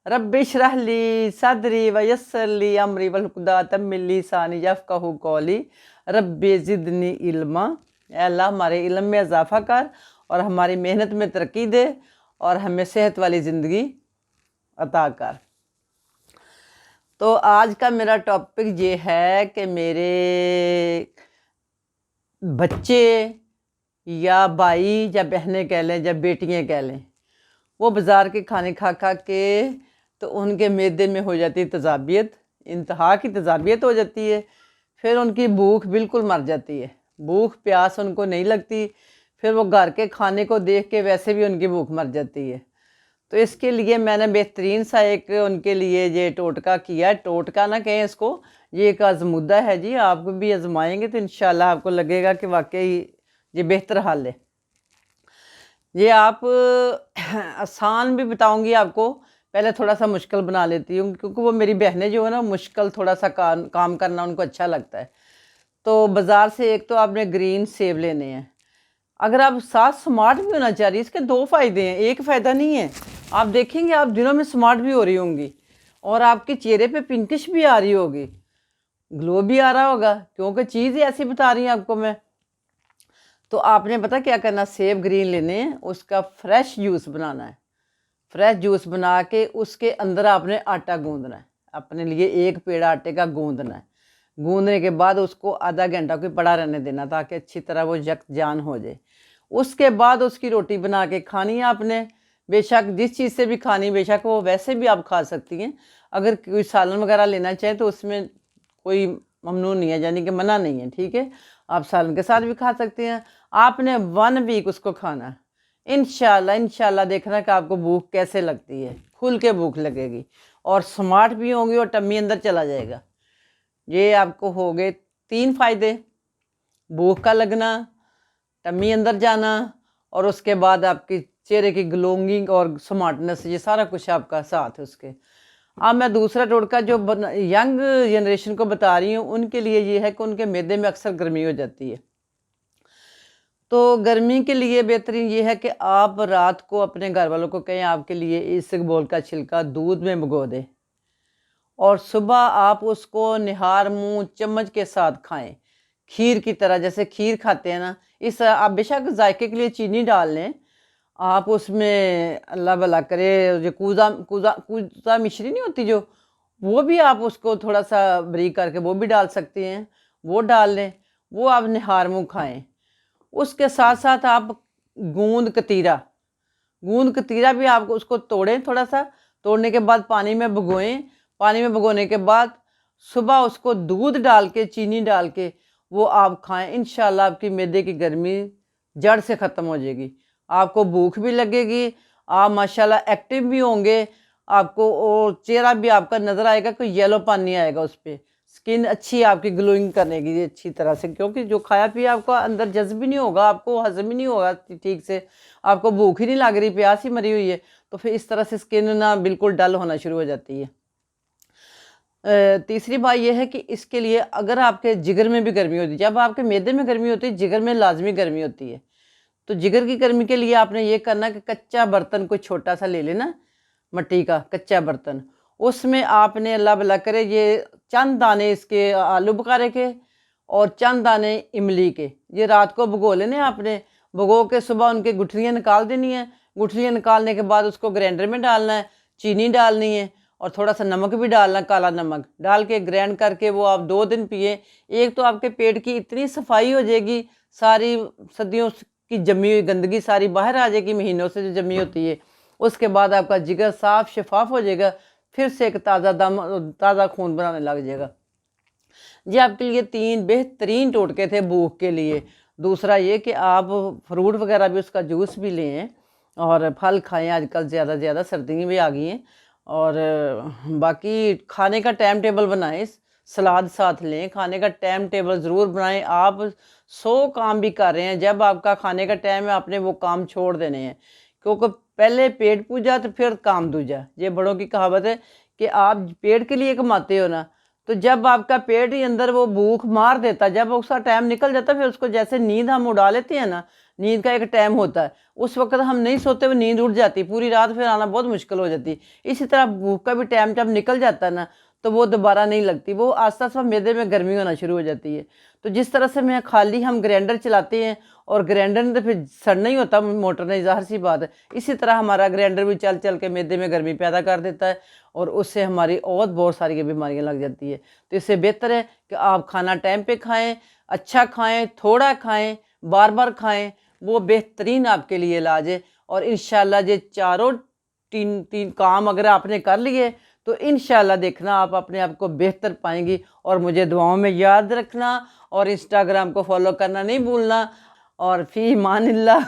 Rabbi इश्रह ली सदरी व यस्सिर ली अमरी वहलुल मिन लिसानी यफ़क़हू क़ौली रब्बि ज़िदनी इल्मा। ऐ अल्लाह हमारे इल्म में इजाफ़ा कर और हमारी मेहनत में तरक्की दे और हमें सेहत वाली ज़िंदगी अता कर। तो आज का मेरा टॉपिक ये है कि मेरे बच्चे या भाई या बहनें कह लें या बेटियाँ कह लें, वो बाज़ार के खाने खा खा के तो उनके मैदे में हो जाती है तेज़ाबियत, इंतहा की तेज़ाबियत हो जाती है। फिर उनकी भूख बिल्कुल मर जाती है, भूख प्यास उनको नहीं लगती। फिर वो घर के खाने को देख के वैसे भी उनकी भूख मर जाती है। तो इसके लिए मैंने बेहतरीन सा एक उनके लिए ये टोटका किया है। टोटका ना कहें इसको, ये एक आजमुदा है जी। आप भी आजमाएंगे तो इंशाल्लाह आपको लगेगा कि वाकई ये बेहतर हल है। ये आप आसान भी बताऊंगी आपको, पहले थोड़ा सा मुश्किल बना लेती हूँ क्योंकि वो मेरी बहनें जो है ना, मुश्किल थोड़ा सा काम करना उनको अच्छा लगता है। तो बाज़ार से एक तो आपने ग्रीन सेब लेने हैं। अगर आप साथ स्मार्ट भी होना चाह रही है, इसके दो फ़ायदे हैं, एक फ़ायदा नहीं है। आप देखेंगे आप दिनों में स्मार्ट भी हो रही होंगी और आपके चेहरे पे पिंकिश भी आ रही होगी, ग्लो भी आ रहा होगा, क्योंकि चीज़ ही ऐसी बता रही हैं आपको मैं। तो आपने पता क्या करना, सेब ग्रीन लेने हैं, उसका फ्रेश जूस बनाना है। फ्रेश जूस बना के उसके अंदर आपने आटा गूंदना है। अपने लिए एक पेड़ा आटे का गूंदना है। गूंदने के बाद उसको आधा घंटा कोई पड़ा रहने देना ताकि अच्छी तरह वो यकजान हो जाए। उसके बाद उसकी रोटी बना के खानी है आपने। बेशक जिस चीज़ से भी खानी, बेशक वो वैसे भी आप खा सकती हैं। अगर कोई सालन वगैरह लेना चाहें तो उसमें कोई ममनू नहीं है, यानी कि मना नहीं है, ठीक है। आप सालन के साथ भी खा सकते हैं। आपने 1 वीक उसको खाना है। इंशाल्लाह देखना कि आपको भूख कैसे लगती है, खुल के भूख लगेगी और स्मार्ट भी होंगी और टम्मी अंदर चला जाएगा। ये आपको हो गए 3 फ़ायदे, भूख का लगना, टम्मी अंदर जाना और उसके बाद आपके चेहरे की ग्लोइंग और स्मार्टनेस, ये सारा कुछ आपका साथ है उसके। अब मैं दूसरा टोटका जो यंग जनरेशन को बता रही हूँ, उनके लिए ये है कि उनके मैदे में अक्सर गर्मी हो जाती है। तो गर्मी के लिए बेहतरीन ये है कि आप रात को अपने घर वालों को कहें आपके लिए इसबगोल का छिलका दूध में भिगो दें और सुबह आप उसको निहार मुंह चम्मच के साथ खाएं, खीर की तरह। जैसे खीर खाते हैं ना, इस तरह आप बेशक जायके के लिए चीनी डाल लें। आप उसमें अल्लाह भला करे जो कूजा कूजा कूजा मिश्री नहीं होती जो, वो भी आप उसको थोड़ा सा बारीक करके वो भी डाल सकते हैं, वो डाल लें। वो आप निहार मुंह खाएँ। उसके साथ साथ आप गूंद कतीरा भी आप उसको तोड़ें, थोड़ा सा तोड़ने के बाद पानी में भिगोएं। पानी में भिगोने के बाद सुबह उसको दूध डाल के, चीनी डाल के वो आप खाएं। इंशाल्लाह आपकी मैदे की गर्मी जड़ से ख़त्म हो जाएगी, आपको भूख भी लगेगी, आप माशाल्लाह एक्टिव भी होंगे, आपको और चेहरा भी आपका नज़र आएगा, कोई येलोपन नहीं आएगा उस पर। स्किन अच्छी आपकी ग्लोइंग करेगी अच्छी तरह से, क्योंकि जो खाया पिया आपका अंदर जज्ब भी नहीं होगा, आपको हजम ही नहीं होगा ठीक से, आपको भूख ही नहीं लग रही, प्यास ही मरी हुई है, तो फिर इस तरह से स्किन ना बिल्कुल डल होना शुरू हो जाती है। तीसरी बात यह है कि इसके लिए अगर आपके जिगर में भी गर्मी होती है, जब आपके मैदे में गर्मी होती है, जिगर में लाजमी गर्मी होती है। तो जिगर की गर्मी के लिए आपने ये करना कि कच्चा बर्तन कोई छोटा सा ले लेना, मिट्टी का कच्चा बर्तन। उसमें आपने अल्लाह भला करे ये चंद दाने इसके आलू बुखारे के और चंद दाने इमली के, ये रात को भिगो लेने आपने। भिगो के सुबह उनकी गुठलियाँ निकाल देनी है। गुठलियाँ निकालने के बाद उसको ग्राइंडर में डालना है, चीनी डालनी है और थोड़ा सा नमक भी डालना, काला नमक डाल के ग्राइंड करके वो आप 2 दिन पिए। एक तो आपके पेट की इतनी सफाई हो जाएगी, सारी सदियों की जमी हुई गंदगी सारी बाहर आ जाएगी, महीनों से जो जमी होती है। उसके बाद आपका जिगर साफ शफाफ हो जाएगा, फिर से एक ताज़ा खून बनाने लग जाएगा। ये आपके लिए 3 बेहतरीन टोटके थे भूख के लिए। दूसरा ये कि आप फ्रूट वगैरह भी उसका जूस भी लें और फल खाएं, आजकल ज़्यादा से ज़्यादा सर्दियाँ भी आ गई हैं। और बाकी खाने का टाइम टेबल बनाएं, सलाद साथ लें, खाने का टाइम टेबल ज़रूर बनाएं। आप 100 काम भी कर रहे हैं, जब आपका खाने का टाइम है आपने वो काम छोड़ देने हैं, क्योंकि पहले पेट पूजा तो फिर काम दूजा। ये बड़ों की कहावत है कि आप पेट के लिए कमाते हो ना, तो जब आपका पेट ही अंदर वो भूख मार देता, जब उसका टाइम निकल जाता, फिर उसको जैसे नींद हम उड़ा लेते हैं ना, नींद का एक टाइम होता है, उस वक्त हम नहीं सोते हुए नींद उड़ जाती, पूरी रात फिर आना बहुत मुश्किल हो जाती है। इसी तरह भूख का भी टाइम जब निकल जाता है ना, तो वो दोबारा नहीं लगती, वो आस्ता आस्ता मैदे में गर्मी होना शुरू हो जाती है। तो जिस तरह से मैं खाली हम ग्राइंडर चलाते हैं और ग्राइंडर ने तो फिर सड़ना ही होता, मोटर नहीं, ज़ाहिर सी बात है। इसी तरह हमारा ग्राइंडर भी चल चल के मैदे में गर्मी पैदा कर देता है और उससे हमारी और बहुत सारी बीमारियां लग जाती है। तो इससे बेहतर है कि आप खाना टाइम पे खाएं, अच्छा खाएं, थोड़ा खाएं, बार बार खाएं, वो बेहतरीन आपके लिए इलाज है। और इंशाल्लाह ये चारों तीन तीन काम अगर आपने कर लिए तो इंशाल्लाह देखना आप अपने आप को बेहतर पाएंगी। और मुझे दुआओं में याद रखना और इंस्टाग्राम को फॉलो करना नहीं भूलना। और फी मानिल्लाह।